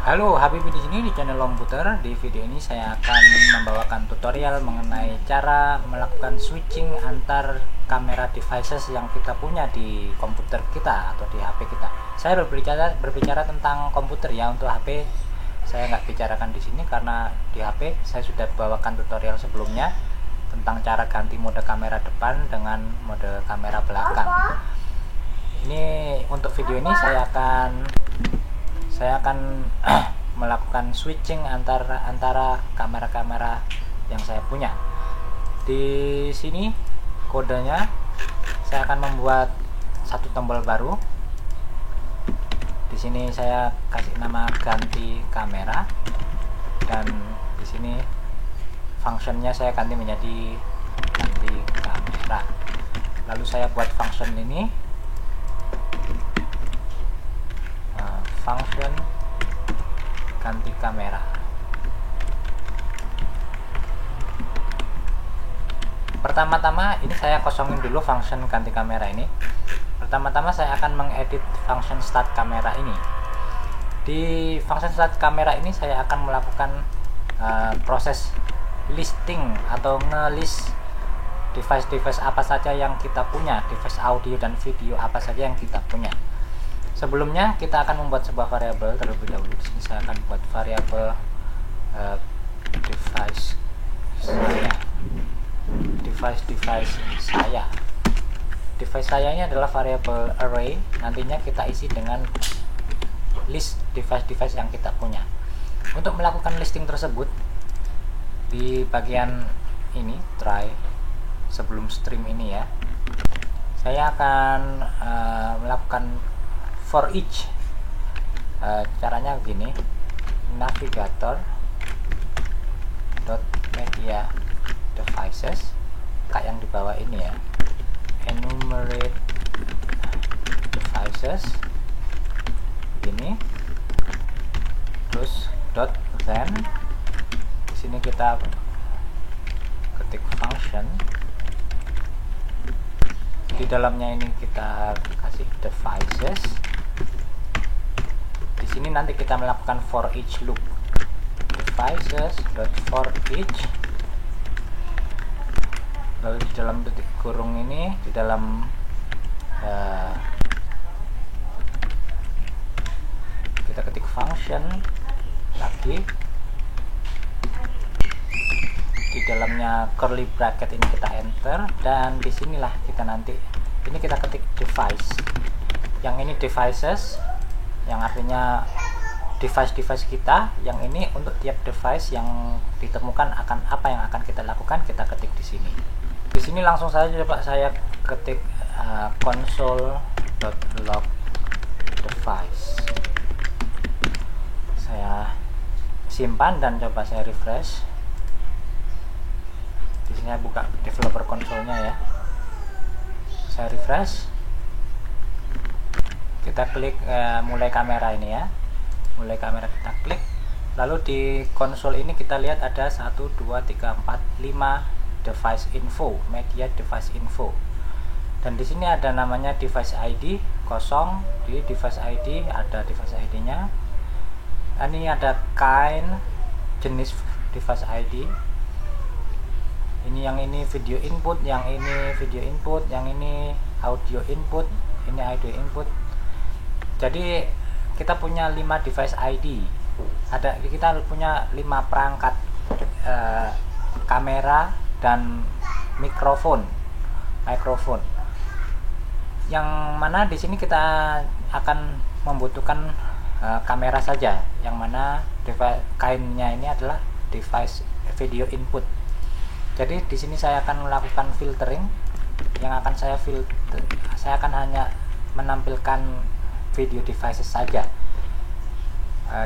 Halo, Habibie di sini di channel komputer. Di video ini saya akan membawakan tutorial mengenai cara melakukan switching antar kamera devices yang kita punya di komputer kita atau di HP kita. Saya berbicara tentang komputer ya, untuk HP saya nggak bicarakan di sini karena di HP saya sudah bawakan tutorial sebelumnya tentang cara ganti mode kamera depan dengan mode kamera belakang. Ini untuk video ini saya akan melakukan switching antara kamera-kamera yang saya punya. Di sini kodenya saya akan membuat satu tombol baru. Di sini saya kasih nama ganti kamera, dan di sini functionnya saya ganti menjadi ganti kamera. Lalu saya buat function ini, function ganti kamera. Pertama-tama ini saya kosongin dulu function ganti kamera ini. Pertama-tama saya akan mengedit function start kamera ini. Di function start kamera ini saya akan melakukan proses listing atau ngelist device-device apa saja yang kita punya, device audio dan video apa saja yang kita punya. Sebelumnya kita akan membuat sebuah variabel terlebih dahulu. Di sini saya akan buat variabel device saya. Device saya ini adalah variabel array. Nantinya kita isi dengan list device-device yang kita punya. Untuk melakukan listing tersebut, di bagian ini try sebelum stream ini ya, saya akan melakukan for each. Caranya begini, navigator media devices, kayak yang di bawah ini ya, enumerate devices ini, terus then di sini kita ketik function, di dalamnya ini kita kasih devices. Di sini nanti kita melakukan for each loop, devices.for each. Lalu di dalam titik kurung ini, di dalam kita ketik function lagi, di dalamnya curly bracket ini kita enter, dan disinilah kita nanti ini kita ketik device. Yang ini devices, yang artinya device-device kita. Yang ini untuk tiap device yang ditemukan akan apa yang akan kita lakukan, kita ketik di sini. Di sini langsung saja coba saya ketik console.log device. Saya simpan dan coba saya refresh. Di sini saya buka developer console-nya ya. Saya refresh. Kita klik mulai kamera ini ya. Mulai kamera kita klik. Lalu di konsol ini kita lihat ada 1 2 3 4 5 device info, media device info. Dan di sini ada namanya device ID kosong. Di device ID ada device ID-nya. Ini ada kind, jenis device ID. Yang ini video input, yang ini video input, yang ini audio input, ini audio input. Jadi kita punya 5 device ID. Kita punya 5 perangkat kamera dan mikrofon. Yang mana di sini kita akan membutuhkan kamera saja, yang mana kainnya ini adalah device video input. Jadi di sini saya akan melakukan filtering. Yang akan saya akan hanya menampilkan video devices saja.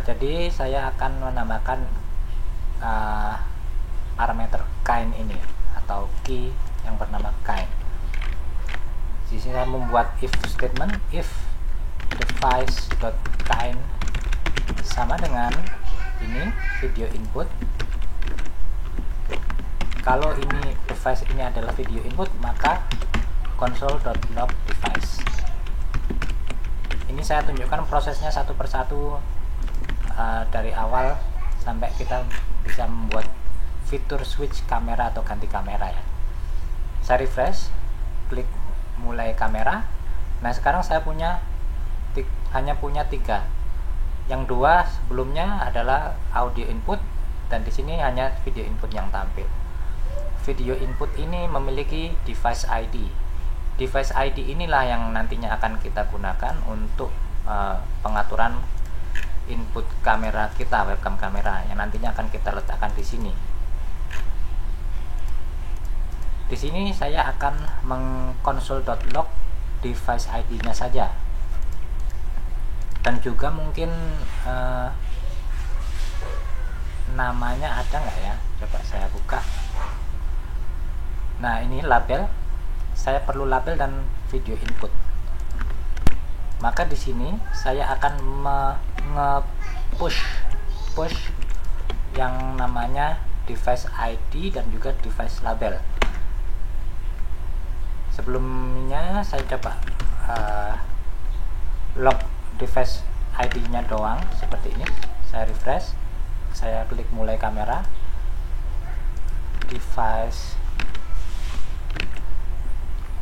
Jadi saya akan menambahkan parameter kind ini atau key yang bernama kind. Di sini saya membuat if statement, if device.kind sama dengan ini video input. Kalau ini device ini adalah video input, maka console.log device. Ini saya tunjukkan prosesnya satu persatu dari awal sampai kita bisa membuat fitur switch kamera atau ganti kamera ya. Saya refresh, klik mulai kamera. Nah sekarang saya hanya punya 3. Yang 2 sebelumnya adalah audio input, dan di sini hanya video input yang tampil. Video input ini memiliki device ID. Device ID inilah yang nantinya akan kita gunakan untuk pengaturan input kamera kita, webcam kamera, yang nantinya akan kita letakkan di sini. Di sini saya akan mengkonsol.log device ID-nya saja, dan juga mungkin namanya ada nggak ya? Coba saya buka. Nah ini label, saya perlu label dan video input. Maka di sini saya akan push yang namanya device ID dan juga device label. Sebelumnya saya coba log device ID-nya doang seperti ini. Saya refresh, saya klik mulai kamera, device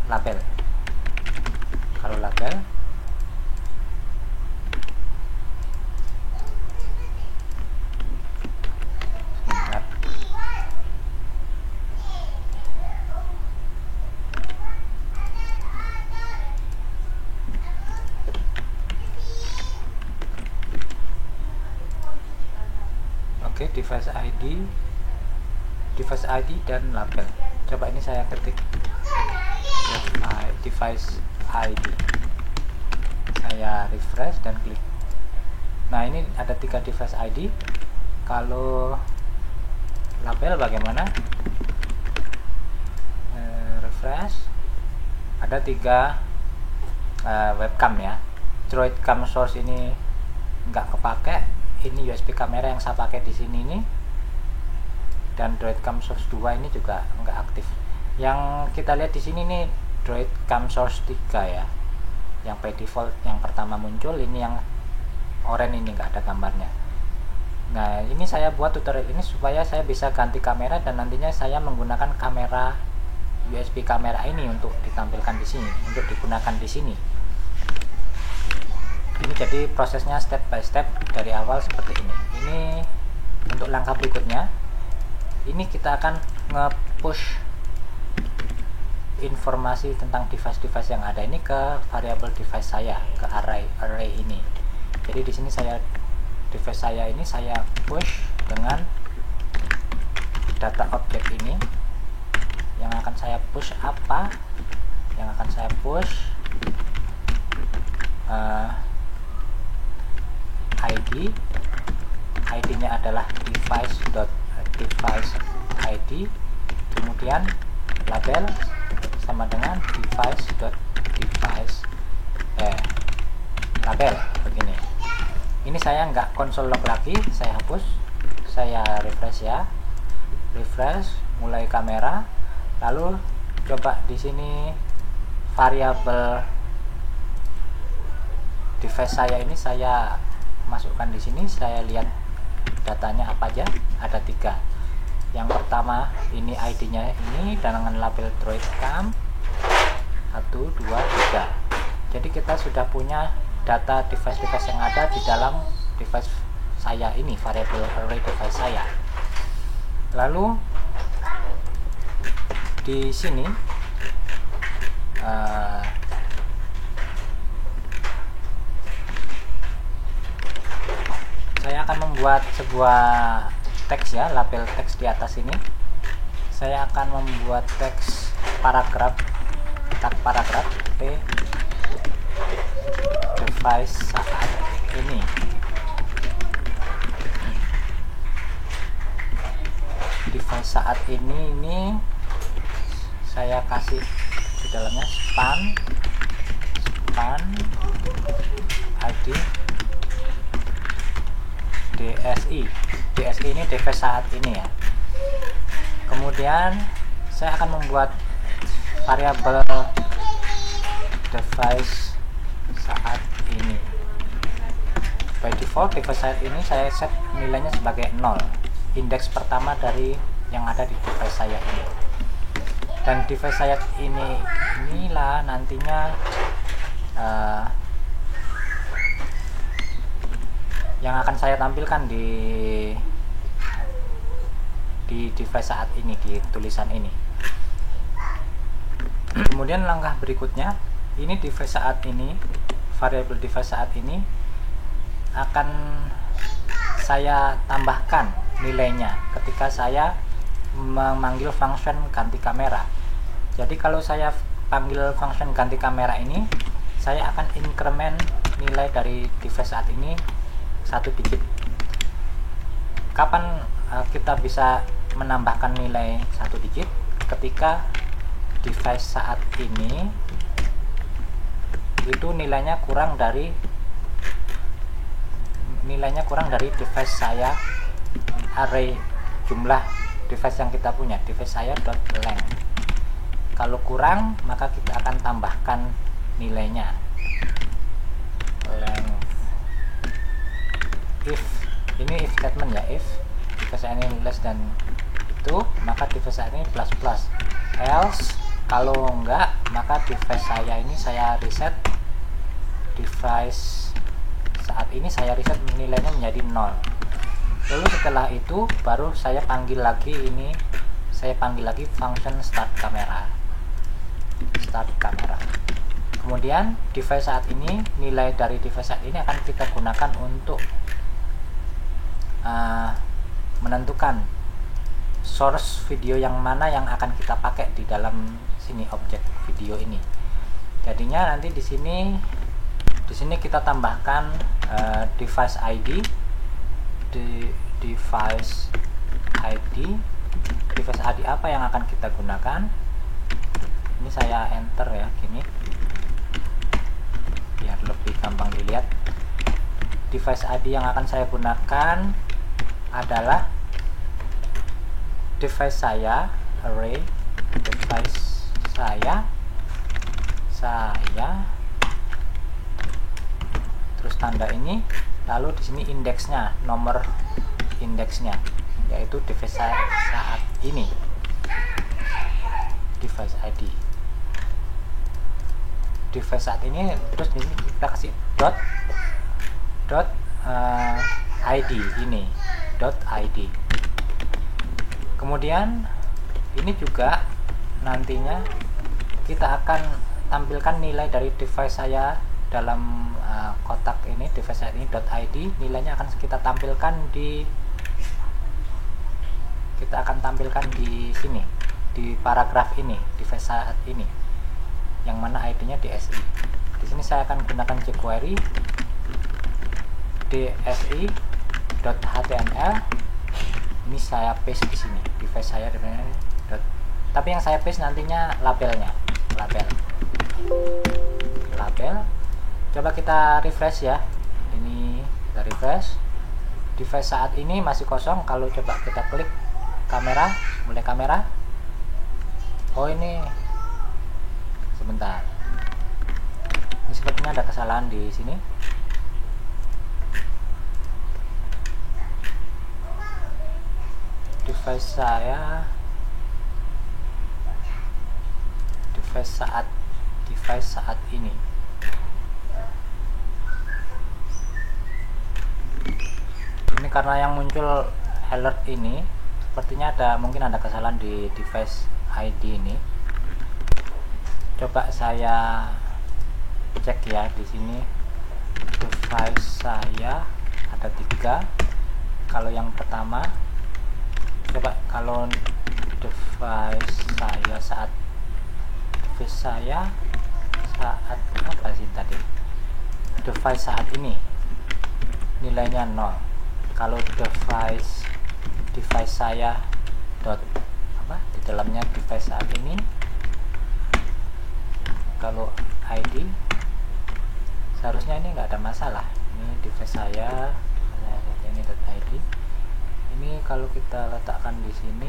label. Kalau label oke, device ID dan label. Coba ini saya ketik device ID, saya refresh dan klik. Nah ini ada 3 device ID. Kalau label bagaimana? Refresh, ada 3 webcam ya. Droid Cam Source ini nggak kepake. Ini USB kamera yang saya pakai di sini ini, dan Droid Cam Source 2 ini juga nggak aktif. Yang kita lihat di sini nih Droid Cam Source 3 ya, yang by default yang pertama muncul. Ini yang oranye ini nggak ada gambarnya. Nah ini saya buat tutorial ini supaya saya bisa ganti kamera, dan nantinya saya menggunakan kamera USB kamera ini untuk ditampilkan di sini, untuk digunakan di sini. Ini jadi prosesnya step by step dari awal seperti ini. Ini untuk langkah berikutnya. Ini kita akan nge-push informasi tentang device-device yang ada ini ke variable device saya, ke array ini. Jadi di sini device saya ini saya push dengan data objek ini. Yang akan saya push apa? Yang akan saya push ID-nya adalah device.device ID, kemudian label sama dengan device.device label begini. Ini saya nggak konsol log lagi, saya hapus, saya refresh ya, refresh mulai kamera, lalu coba di sini variabel device saya ini saya masukkan di sini. Saya lihat datanya apa aja, ada 3. Yang pertama ini ID-nya ini dengan label Droid Cam 1, 2, 3. Jadi kita sudah punya data device-device yang ada di dalam device saya ini, variable array device saya. Lalu di sini saya akan membuat sebuah teks ya, label teks di atas ini. Saya akan membuat teks paragraf, tag paragraf device saat ini. Device saat ini saya kasih di dalamnya span ID DSI ini device saat ini ya. Kemudian saya akan membuat variabel device saat ini By default device saya ini saya set nilainya sebagai 0, indeks pertama dari yang ada di device saya ini. Dan device saya inilah nantinya yang akan saya tampilkan di device saat ini, di tulisan ini. Kemudian langkah berikutnya, ini device saat ini, variabel device saat ini akan saya tambahkan nilainya ketika saya memanggil function ganti kamera. Jadi kalau saya panggil function ganti kamera ini, saya akan increment nilai dari device saat ini 1 digit. Kapan kita bisa menambahkan nilai 1 digit? Ketika device saat ini itu nilainya kurang dari device saya, array jumlah device yang kita punya, device saya .length. Kalau kurang, maka kita akan tambahkan nilainya length. If ini if statement ya, if device ini less than itu, maka device saya ini plus plus. Else kalau enggak, maka device saya ini saya reset, device saat ini saya reset nilainya menjadi 0. Lalu setelah itu baru saya panggil lagi function start kamera. Kemudian device saat ini, nilai dari device saat ini akan kita gunakan untuk menentukan source video yang mana yang akan kita pakai di dalam sini, objek video ini. Jadinya nanti di sini kita tambahkan device ID, device ID apa yang akan kita gunakan. Ini saya enter ya, gini biar lebih gampang dilihat. Device ID yang akan saya gunakan adalah device saya, array device saya terus tanda ini, lalu di sini indeksnya, nomor indeksnya, yaitu device saya saat ini, device ID. Device saat ini, terus di sini kita kasih id ini, id. Kemudian ini juga nantinya kita akan tampilkan nilai dari device saya dalam kotak ini, device saya ini .id. Nilainya akan kita tampilkan di sini, di paragraf ini, device saat ini, yang mana ID-nya DSI. Di sini saya akan gunakan jQuery dsi.html. Ini saya paste di sini, device saya, tapi yang saya paste nantinya label. Coba kita refresh ya. Ini kita refresh. Device saat ini masih kosong. Kalau coba kita klik kamera, mulai kamera. Oh ini, sebentar. Ini sepertinya ada kesalahan di sini. Device saat ini. Ini karena yang muncul alert ini sepertinya mungkin ada kesalahan di device ID ini. Coba saya cek ya, di sini device saya ada 3. Kalau yang pertama, coba kalau device saya saat apa sih tadi, device saat ini nilainya 0. Kalau device saya di dalamnya device saat ini, kalau ID seharusnya ini nggak ada masalah. Ini device saya ini .id. Ini kalau kita letakkan di sini,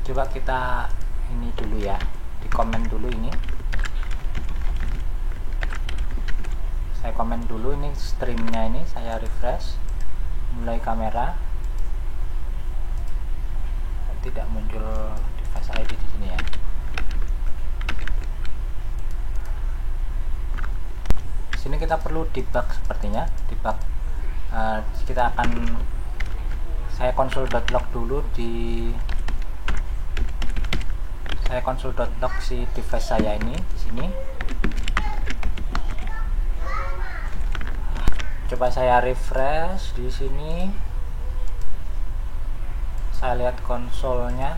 Coba kita ini dulu ya, di komen dulu ini. Saya komen dulu ini streamnya, ini saya refresh, mulai kamera, tidak muncul device ID di sini ya. Di sini kita perlu debug sepertinya, debug. Kita akan, saya console.log dulu di, saya console.log si device saya ini di sini. Coba saya refresh di sini. Saya lihat konsolnya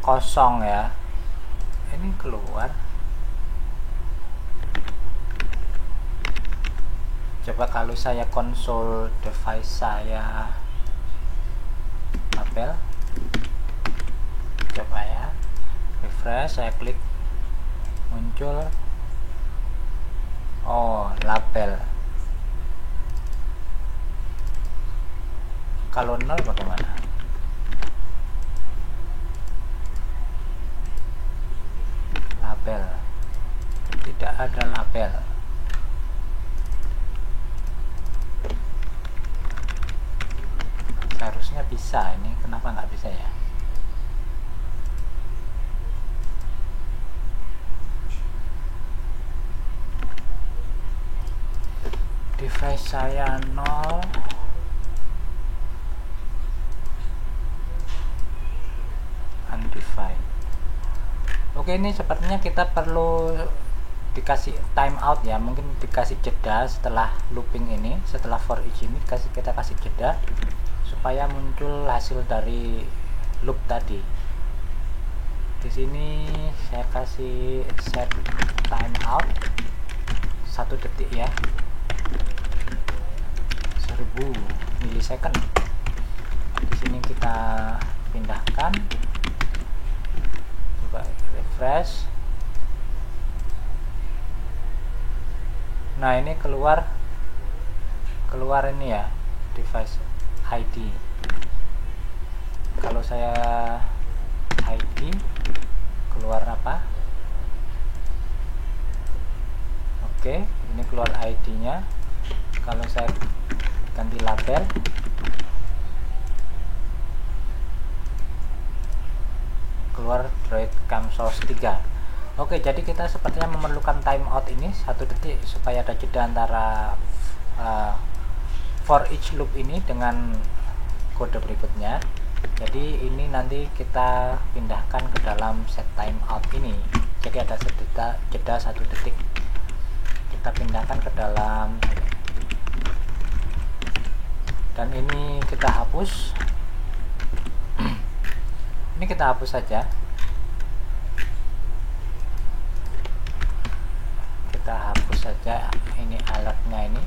kosong ya. Ini keluar. Coba kalau saya konsol device saya label. Coba ya. Refresh, saya klik, muncul, oh label. Kalau 0 bagaimana? Label, tidak ada label. Seharusnya bisa, ini kenapa nggak bisa ya? Device saya 0. Undefined. Oke, ini sepertinya kita perlu dikasih timeout ya, mungkin dikasih jeda setelah looping ini, setelah for each ini kita kasih jeda supaya muncul hasil dari loop tadi. Di sini saya kasih set timeout 1 detik ya, 1000 milisecond. Di sini kita pindahkan, coba refresh. Nah, ini keluar ini ya, device ID. Kalau saya ID keluar apa? Oke, ini keluar ID-nya. Kalau saya ganti label, keluar Droid Cam Source 3. Oke, jadi kita sepertinya memerlukan timeout ini 1 detik supaya ada jeda antara for each loop ini dengan kode berikutnya. Jadi ini nanti kita pindahkan ke dalam set timeout ini. Jadi ada jeda 1 detik. Kita pindahkan ke dalam, dan ini kita hapus. Ini kita hapus saja. Kita hapus saja ini alertnya ini.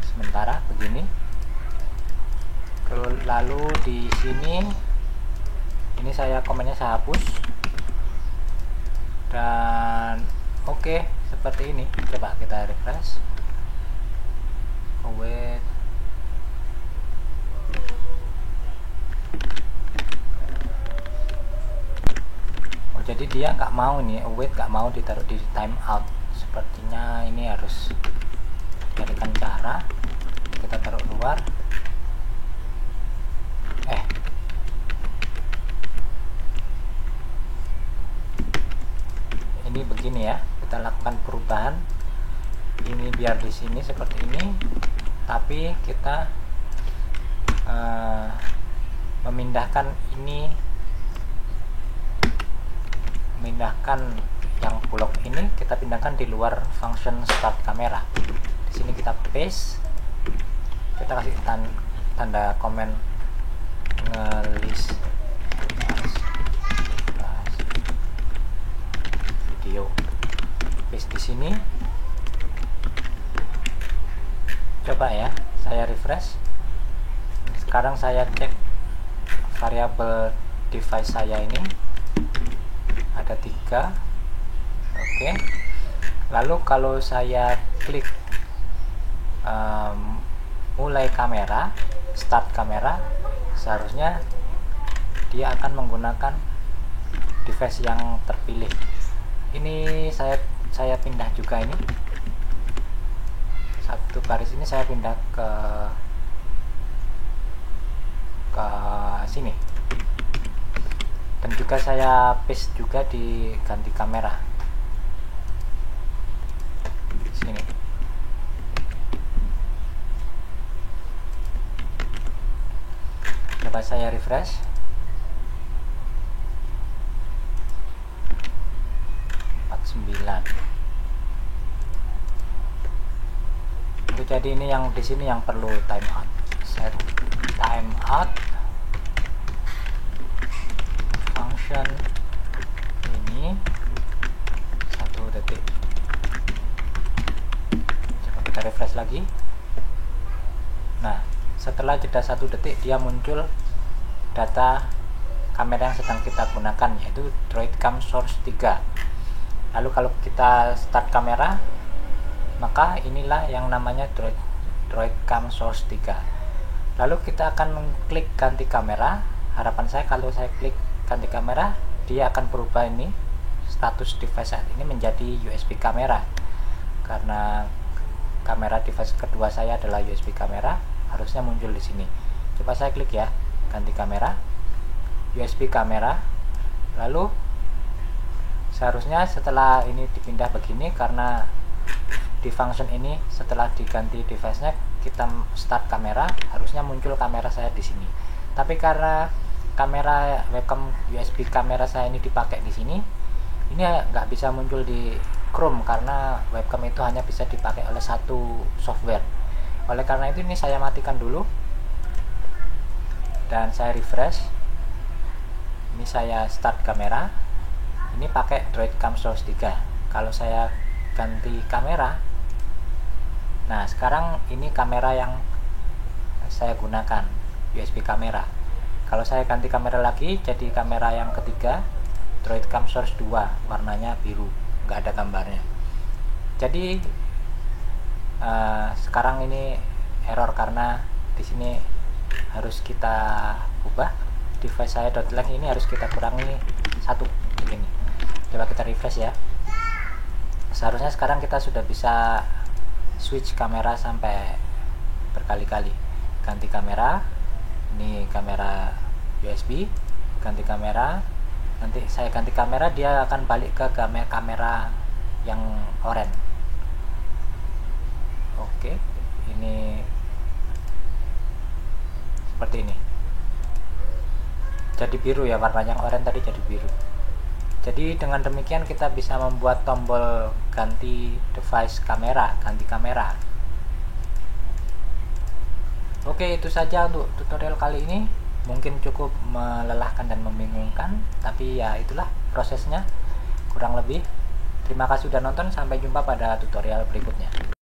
Sementara begini. Lalu di sini ini saya komennya saya hapus. Dan oke, seperti ini. Coba kita refresh. Wait. Jadi dia nggak mau nih, await nggak mau ditaruh di timeout. Sepertinya ini harus carikan cara. Kita taruh luar. Ini begini ya. Kita lakukan perubahan. Ini biar di sini seperti ini, tapi kita memindahkan ini. Memindahkan yang blok ini kita pindahkan di luar function start kamera. Di sini kita paste, kita kasih tanda komen ngelist video, paste di sini. Coba ya, saya refresh. Sekarang saya cek variabel device saya ini. Ada 3. Oke. Lalu kalau saya klik mulai kamera, start kamera, seharusnya dia akan menggunakan device yang terpilih. Ini saya pindah juga, ini satu baris ini saya pindah ke sini, dan juga saya paste juga di ganti kamera sini. Coba saya refresh. Itu jadi ini yang di sini yang perlu timeout. Set timeout function ini 1 detik. Coba kita refresh lagi. Nah, setelah jeda 1 detik dia muncul data kamera yang sedang kita gunakan, yaitu Droidcam Source 3. Lalu kalau kita start kamera, maka inilah yang namanya Droidcam Source 3. Lalu kita akan mengklik ganti kamera. Harapan saya kalau saya klik ganti kamera, dia akan berubah ini status device saat ini menjadi USB kamera, karena kamera device kedua saya adalah USB kamera, harusnya muncul di sini. Coba saya klik ya, ganti kamera, USB kamera. Lalu seharusnya setelah ini dipindah begini, karena di function ini setelah diganti device-nya kita start kamera, harusnya muncul kamera saya di sini. Tapi karena kamera webcam USB kamera saya ini dipakai di sini, ini nggak bisa muncul di Chrome karena webcam itu hanya bisa dipakai oleh satu software. Oleh karena itu ini saya matikan dulu dan saya refresh. Ini saya start kamera. Ini pakai Droidcam Source 3. Kalau saya ganti kamera, nah sekarang ini kamera yang saya gunakan, USB kamera. Kalau saya ganti kamera lagi, jadi kamera yang ketiga, Droidcam Source 2, warnanya biru, nggak ada gambarnya. Jadi sekarang ini error karena di sini harus kita ubah device saya .lag ini, harus kita kurangi 1 begini. Coba kita refresh ya. Seharusnya sekarang kita sudah bisa switch kamera sampai berkali-kali. Ganti kamera, ini kamera USB, ganti kamera. Nanti saya ganti kamera, dia akan balik ke kamera yang oranye. Oke, ini seperti ini. Jadi biru ya, warna yang oranye tadi jadi biru. Jadi dengan demikian kita bisa membuat tombol ganti device kamera, ganti kamera. Oke, itu saja untuk tutorial kali ini. Mungkin cukup melelahkan dan membingungkan, tapi ya itulah prosesnya kurang lebih. Terima kasih sudah nonton, sampai jumpa pada tutorial berikutnya.